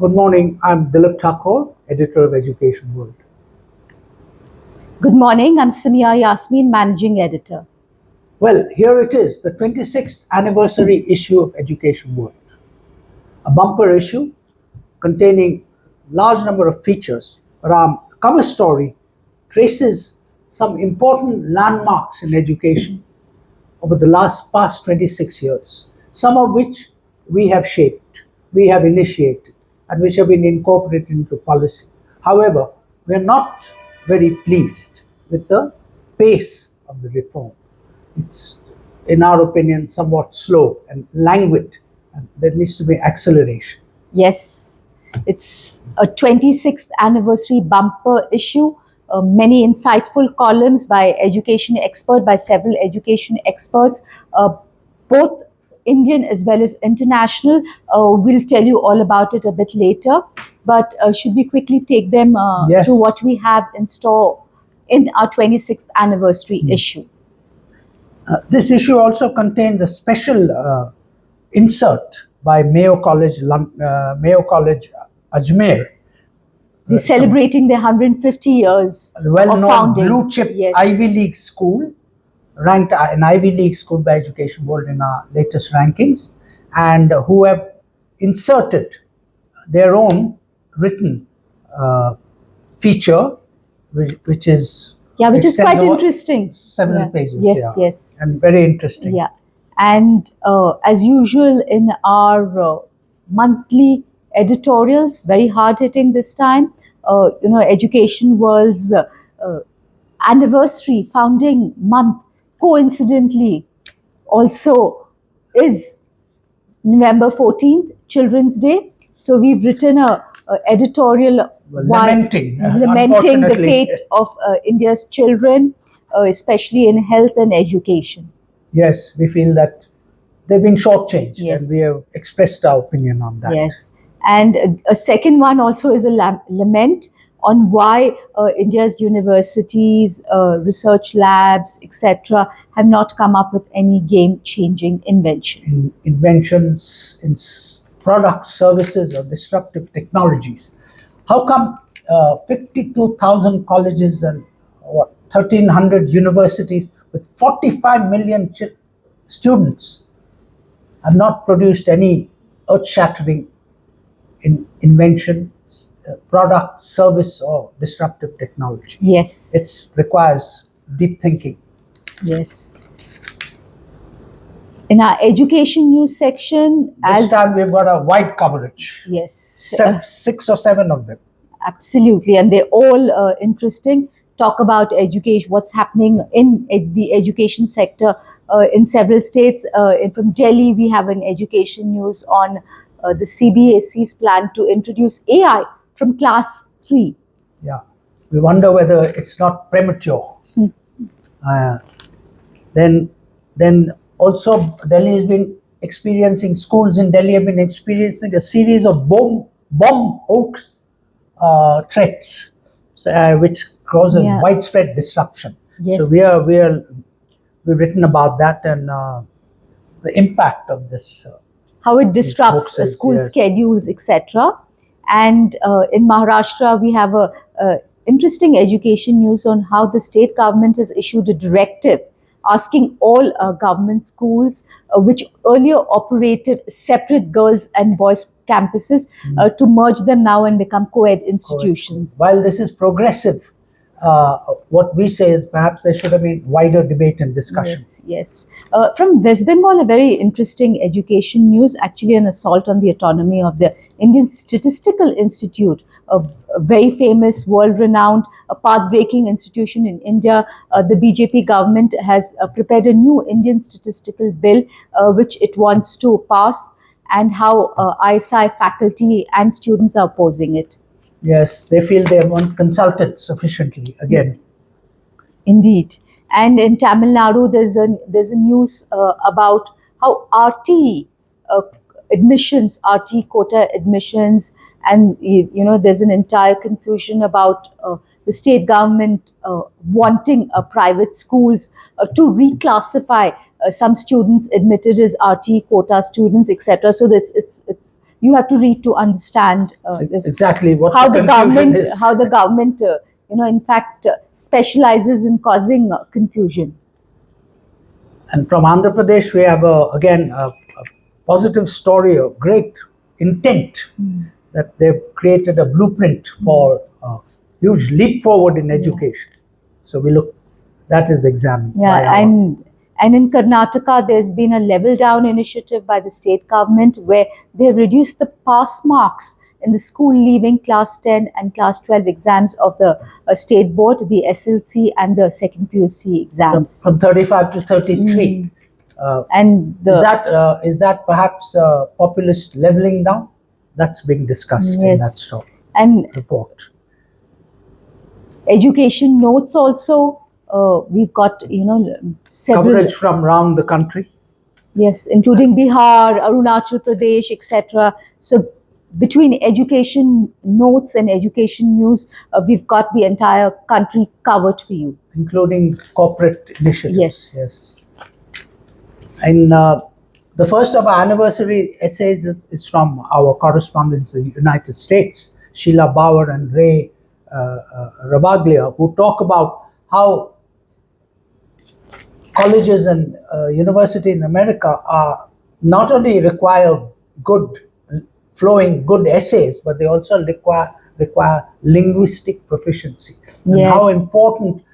Good morning. I'm Dilip Thakore, editor of EducationWorld. Good morning, I'm Summiya Yasmeen, managing editor. Well, here it is, the 26th anniversary issue of EducationWorld, a bumper issue containing large number of features, but our cover story traces some important landmarks in education over the past 26 years, some of which we have shaped, we have initiated, and which have been incorporated into policy. However, we are not very pleased with the pace of the reform. It's, in our opinion, somewhat slow and languid, and there needs to be acceleration. Yes, it's a 26th anniversary bumper issue. Many insightful columns by several education experts, both Indian as well as international. We'll tell you all about it a bit later. But should we quickly take them Yes. through what we have in store in our 26th anniversary issue? This issue also contains a special insert by Mayo College Ajmer, They're celebrating their 150 years the of well-known founding. blue chip Yes. Ivy League school, ranked an Ivy League school by Education World in our latest rankings, and who have inserted their own written feature, which is Which is extends quite over interesting. several Yeah. pages. Yes, yeah. yes. And very interesting. Yeah. And as usual in our monthly editorials, very hard hitting this time. Education World's anniversary founding month coincidentally also is November 14th, Children's Day. So we've written a editorial Lamenting, lamenting the unfortunately. fate of India's children, especially in health and education. Yes, we feel that they've been shortchanged, Yes. and we have expressed our opinion on that. Yes. And a second one also is a lament on why India's universities, research labs, etc., have not come up with any game-changing invention. Inventions in products, services, or disruptive technologies. How come 52,000 colleges and 1,300 universities with 45 million students have not produced any earth-shattering invention, product, service, or disruptive technology? Yes. It requires deep thinking. Yes. In our education news section, This time we've got a wide coverage. Yes. 6 or 7 of them. Absolutely, and they're all interesting. Talk about education, what's happening in the education sector in several states. From Delhi, we have an education news on the CBSE's plan to introduce AI from class 3. Yeah, we wonder whether it's not premature. Then also Delhi has been experiencing, schools in Delhi have been experiencing a series of bomb hoax threats, which causes widespread disruption. Yes. So we've written about that and the impact of this. How it disrupts hoaxes, school yes. schedules, etc. And in Maharashtra, we have a interesting education news on how the state government has issued a directive asking all government schools, which earlier operated separate girls and boys campuses, to merge them now and become co-ed institutions. While this is progressive, what we say is perhaps there should have been wider debate and discussion. Yes, yes. From West Bengal, a very interesting education news, actually an assault on the autonomy of the Indian Statistical Institute, a very famous, world-renowned, path-breaking institution in India. The BJP government has prepared a new Indian statistical bill, which it wants to pass, and how ISI faculty and students are opposing it. Yes, they feel they haven't consulted sufficiently again. Indeed. And in Tamil Nadu, there's a news about how RT admissions, RT quota admissions, and there's an entire confusion about the state government wanting private schools to reclassify some students admitted as RT quota students, etc. So it's you have to read to understand exactly what how the the confusion government, is. how the government, in fact, specializes in causing confusion. And from Andhra Pradesh, we have again a positive story, a great intent that they've created a blueprint for a huge leap forward in education. So we look, that is examined. Yeah, by our, and in Karnataka, there's been a level down initiative by the state government where they have reduced the pass marks in the school leaving class 10 and class 12 exams of the state board, the SLC and the second PUC exams. from 35 to 33. And Is that perhaps populist leveling down? That's being discussed in that story and report. Education notes also. We've got several Coverage from around the country. Yes, including Bihar, Arunachal Pradesh, etc. So between education notes and education news, we've got the entire country covered for you, including corporate initiatives. Yes. And the first of our anniversary essays is from our correspondents in the United States, Sheila Bauer and Ray Ravaglia, who talk about how colleges and university in America are not only require good flowing good essays, but they also require linguistic proficiency. And how important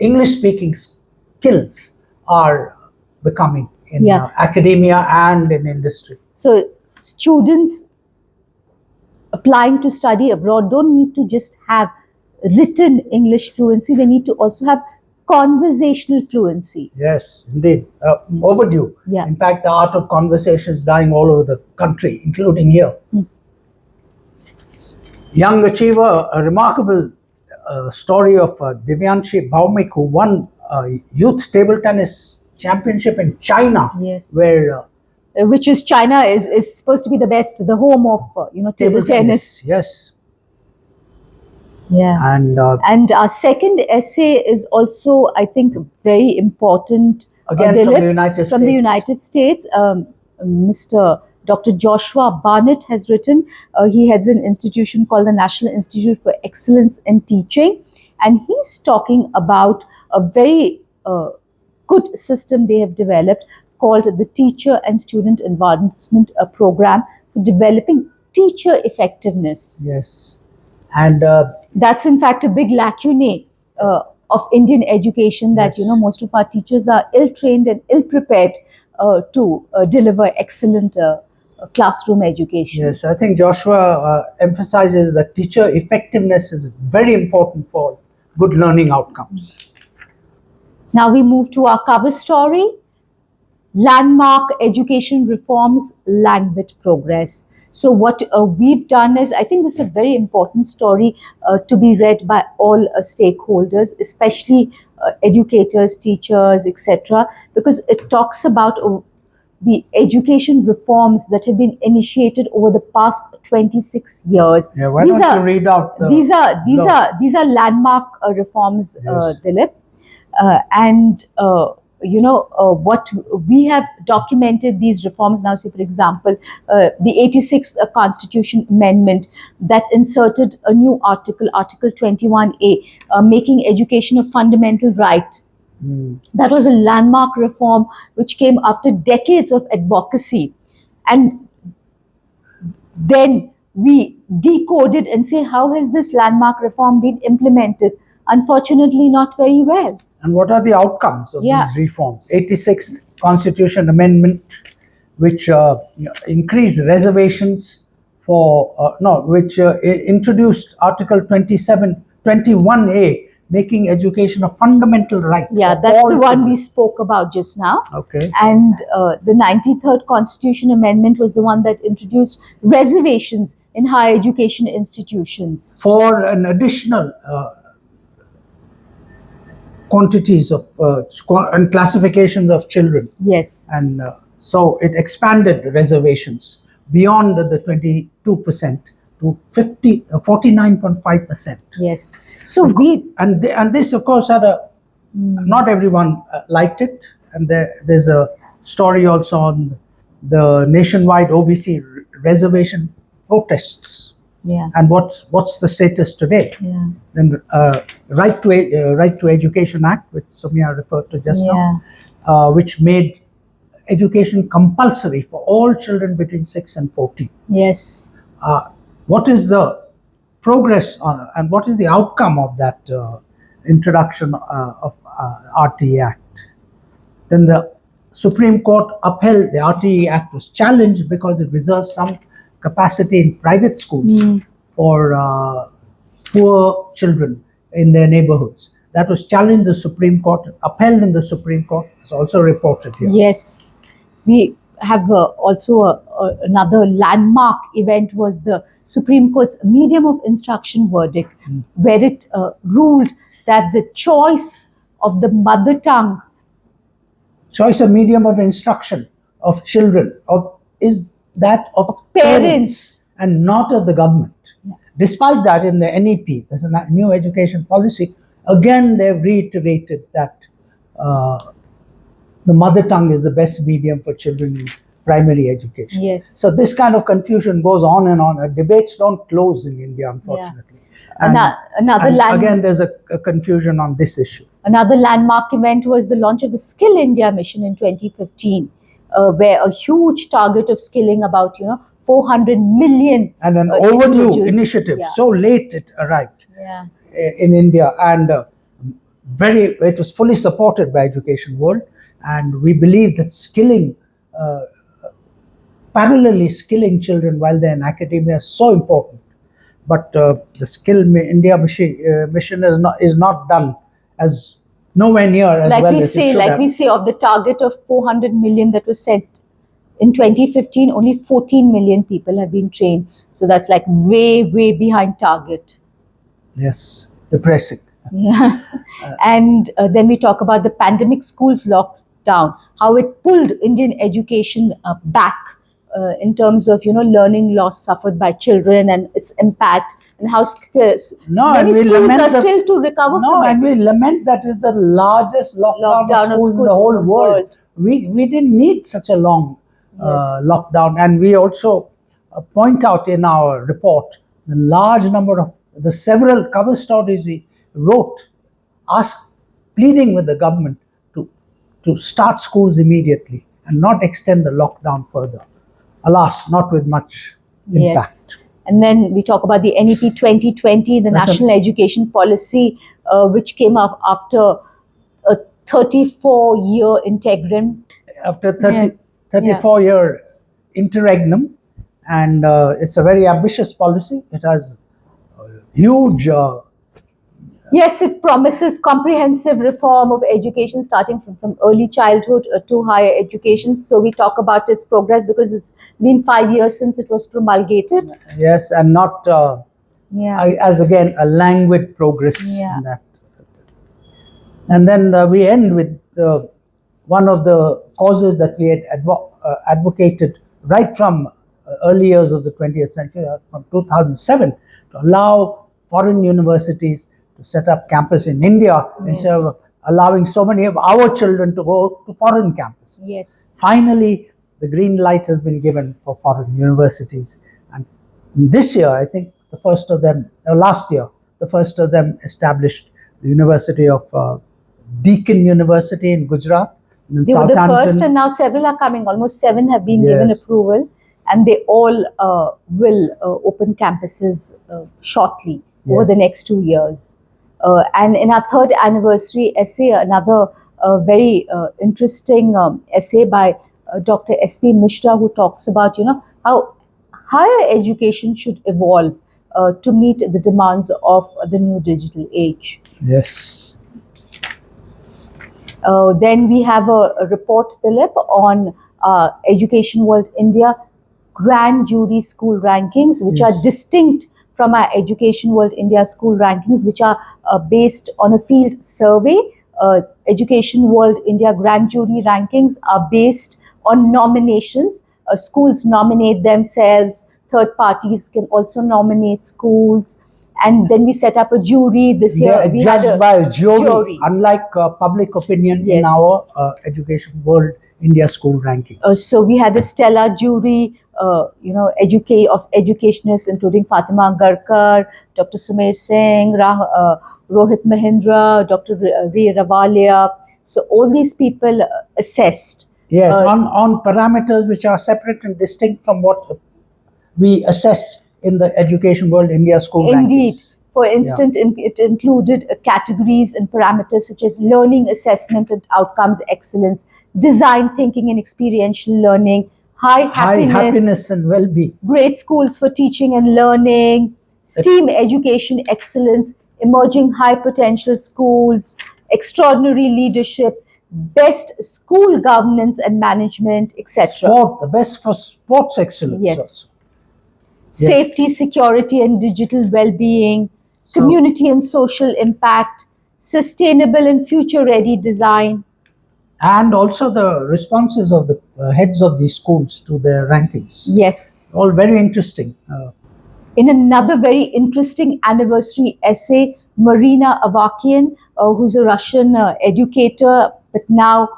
English speaking skills are becoming in academia and in industry. So students applying to study abroad don't need to just have written English fluency, they need to also have conversational fluency. Yes, indeed. Overdue. In fact, the art of conversation is dying all over the country, including here. Young achiever, a remarkable story of Divyanshi Bhaumik, who won youth table tennis championship in China, where which is China is supposed to be the best, the home of table tennis. Yes. Yeah, and our second essay is also, I think, very important. Again, Dilip, from the United States. From the United States, Mr. Dr. Joshua Barnett has written. He heads an institution called the National Institute for Excellence in Teaching, and he's talking about a very good system they have developed called the Teacher and Student Advancement Program for developing teacher effectiveness. Yes. And that's in fact a big lacune of Indian education, that most of our teachers are ill-trained and ill-prepared to deliver excellent classroom education. Yes, I think Joshua emphasizes that teacher effectiveness is very important for good learning outcomes. Now we move to our cover story, Landmark Education Reforms, Languid Progress. So what we've done is, I think this is a very important story to be read by all stakeholders, especially educators, teachers, etc., because it talks about the education reforms that have been initiated over the past 26 years. Yeah, why don't you read out these are landmark reforms, Dilip, and what we have documented these reforms now. Say, for example, the 86th Constitution Amendment that inserted a new article, Article 21A, making education a fundamental right. That was a landmark reform which came after decades of advocacy. And then we decoded and say, how has this landmark reform been implemented? Unfortunately, not very well. And what are the outcomes of these reforms? 86th Constitution Amendment, which increased reservations for, which introduced Article 21A, making education a fundamental right. Yeah, that's the one we spoke about just now. Okay. And the 93rd Constitution Amendment was the one that introduced reservations in higher education institutions. For an additional quantities of and classifications of children. Yes. And so it expanded reservations beyond the 22% to 49.5%. Yes. So and this, of course, had not everyone liked it, and there's a story also on the nationwide OBC reservation protests. Yeah. And what's the status today? Yeah. Then Right to Education Act, which Summiya referred to just Yeah. now, which made education compulsory for all children between 6 and 14. Yes. What is the progress and what is the outcome of that introduction of RTE Act? Then the Supreme Court upheld the RTE Act, was challenged because it reserves some capacity in private schools for poor children in their neighborhoods. That was challenged in the Supreme Court, upheld in the Supreme Court. It's also reported here. Yes, we have also another landmark event was the Supreme Court's medium of instruction verdict, where it ruled that the choice of the mother tongue, Choice of medium of instruction of children is that of parents. and not of the government. Despite that, in the NEP, there's a new education policy, again they've reiterated that the mother tongue is the best medium for children in primary education. Yes. So this kind of confusion goes on and on. Debates don't close in India, unfortunately. And again, there's a confusion on this issue. Another landmark event was the launch of the Skill India mission in 2015, where a huge target of skilling about 400 million and an overdue individuals. initiative. Yeah. So late it arrived Yeah. in India, and it was fully supported by Education World, and we believe that parallelly skilling children while they're in academia is so important. But the Skill India mission is not done as nowhere near as like well we as say, it should like have. we say, of the target of 400 million that was set in 2015, only 14 million people have been trained. So that's like way behind target. Yes, depressing. Yeah. And then we talk about the pandemic schools lockdown, how it pulled Indian education back in terms of learning loss suffered by children and its impact, and how many schools are still to recover from it. And we lament that is the largest lockdown of schools in the whole world. We didn't need such a long lockdown, and we also point out in our report the large number of the several cover stories we wrote, pleading with the government to start schools immediately and not extend the lockdown further. Alas, not with much impact. Yes. And then we talk about the NEP 2020, the National Education Policy, which came up after a 34-year interregnum. After 34-year interregnum, and it's a very ambitious policy. It has huge... Yes, it promises comprehensive reform of education starting from early childhood to higher education. So we talk about its progress because it's been 5 years since it was promulgated. Yes, and not as again a languid progress in that. And then we end with one of the causes that we had advocated right from early years of the 20th century, from 2007, to allow foreign universities to set up campus in India instead of allowing so many of our children to go to foreign campuses. Yes. Finally, the green light has been given for foreign universities. And this year, I think the first of them, last year, the first of them established the University of Deakin University in Gujarat. They were the first, and now several are coming. Almost 7 have been given approval, and they all will open campuses shortly over the next 2 years. And in our 3rd anniversary essay, another very interesting essay by Dr. S.P. Mishra, who talks about how higher education should evolve to meet the demands of the new digital age. Yes. Then we have a report, Dilip, on Education World India Grand Jury School Rankings, which are distinct from our Education World India School Rankings, which are based on a field survey. Education World India Grand Jury Rankings are based on nominations. Schools nominate themselves, third parties can also nominate schools, and then we set up a jury. This year we judged had by a jury, unlike public opinion in our Education World India School Rankings. So we had a stellar jury of educationists, including Fatima Garkar, Dr. Sumer Singh, Rohit Mahindra, Dr. Ray Ravalia. So all these people assessed. Yes, on parameters which are separate and distinct from what we assess in the Education World India school Indeed. rankings. For instance, it included categories and parameters such as learning, assessment and outcomes excellence, design thinking and experiential learning, high happiness and well-being, great schools for teaching and learning, STEAM education excellence, emerging high potential schools, extraordinary leadership, best school governance and management, etc. Sport, the best for sports excellence. Yes. Also. Safety, security and digital well-being, community and social impact, sustainable and future-ready design. And also the responses of the heads of these schools to their rankings. Yes. All very interesting. In another very interesting anniversary essay, Marina Avakian, who's a Russian educator, but now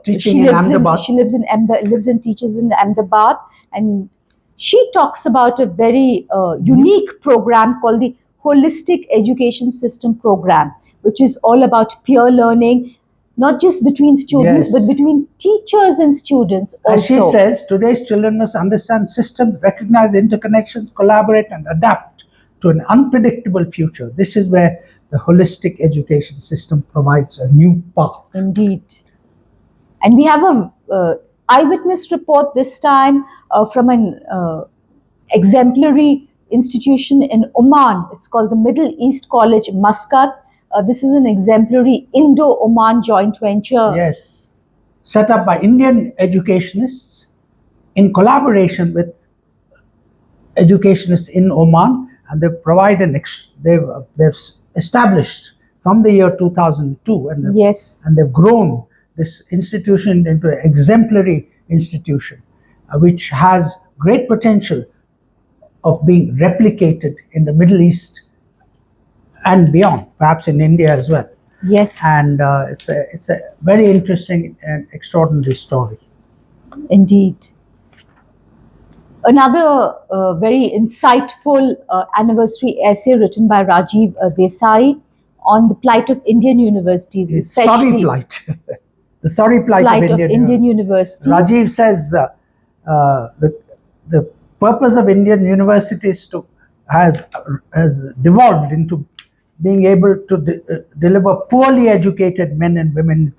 teaching in Ahmedabad. She lives and teaches in Ahmedabad, and she talks about a very unique program called the Holistic Education System Program, which is all about peer learning, not just between students, but between teachers and students also. As she says, today's children must understand systems, recognize interconnections, collaborate and adapt to an unpredictable future. This is where the holistic education system provides a new path. Indeed. And we have a eyewitness report this time from an exemplary institution in Oman. It's called the Middle East College, Muscat. This is an exemplary Indo-Oman joint venture. Yes, set up by Indian educationists in collaboration with educationists in Oman, and they provide they've established from the year 2002, and they've grown this institution into an exemplary institution, which has great potential of being replicated in the Middle East and beyond, perhaps in India as well. Yes. And it's a very interesting and extraordinary story. Indeed. Another very insightful anniversary essay written by Rajiv Desai on the plight of Indian universities, especially plight. The sorry plight of Indian universities. Rajiv says the purpose of Indian universities has devolved into being able to deliver poorly educated men and women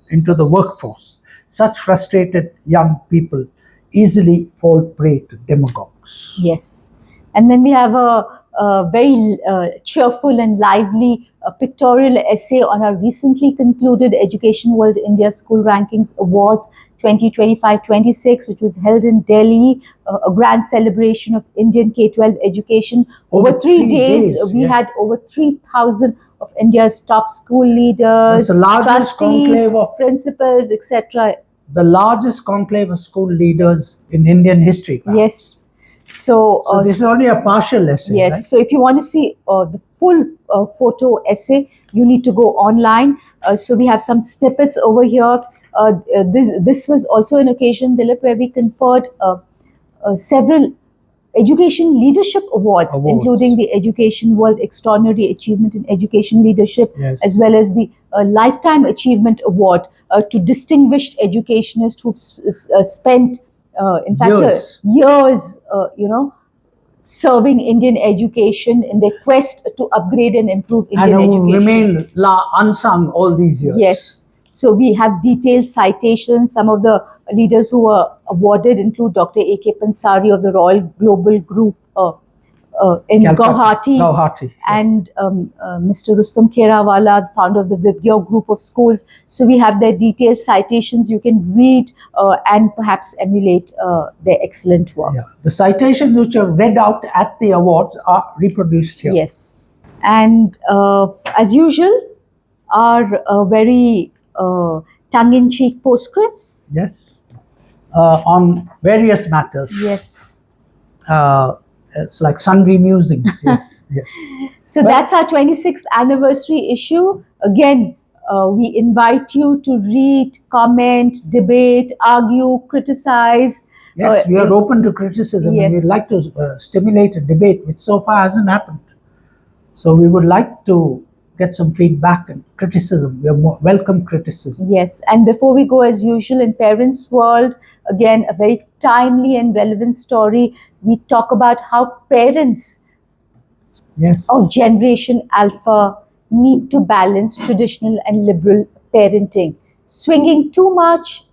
into the workforce. Such frustrated young people easily fall prey to demagogues. Yes. And then we have a very cheerful and lively pictorial essay on our recently concluded Education World India School Rankings Awards 2025-26, which was held in Delhi, a grand celebration of Indian K-12 education. Over 3 days, we had over 3,000 of India's top school leaders, the largest conclave of principals, etc. The largest conclave of school leaders in Indian history, perhaps. Yes. So this is only a partial essay. Yes. Right? So if you want to see the full photo essay, you need to go online. So we have some snippets over here. This was also an occasion, Dilip, where we conferred several education leadership awards, including the Education World Extraordinary Achievement in Education Leadership, as well as the Lifetime Achievement Award to distinguished educationists who've spent, in fact, years, serving Indian education in their quest to upgrade and improve Indian education. And who remain unsung all these years. Yes. So we have detailed citations. Some of the leaders who were awarded include Dr. A.K. Pansari of the Royal Global Group in Guwahati, and Mr. Rustam Kherawala, founder of the Vidya Group of Schools. So we have their detailed citations. You can read and perhaps emulate their excellent work. Yeah. The citations which are read out at the awards are reproduced here. Yes. And as usual, our very tongue-in-cheek postscripts. Yes. On various matters. Yes. It's like sundry musings. Yes. Yes. So that's our 26th anniversary issue. Again, we invite you to read, comment, debate, argue, criticize, Yes, we are open to criticism, and Yes. we'd like to stimulate a debate, which so far hasn't happened. So we would like to get some feedback and criticism. We are welcome criticism. Yes, and before we go, as usual, in Parents World, again, a very timely and relevant story. We talk about how parents Yes. of Generation Alpha need to balance traditional and liberal parenting. Swinging too much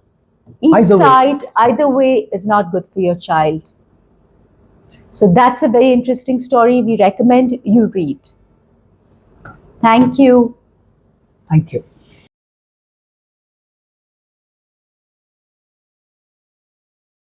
each Either way. side, either way, is not good for your child. So that's a very interesting story. We recommend you read. Thank you. Thank you.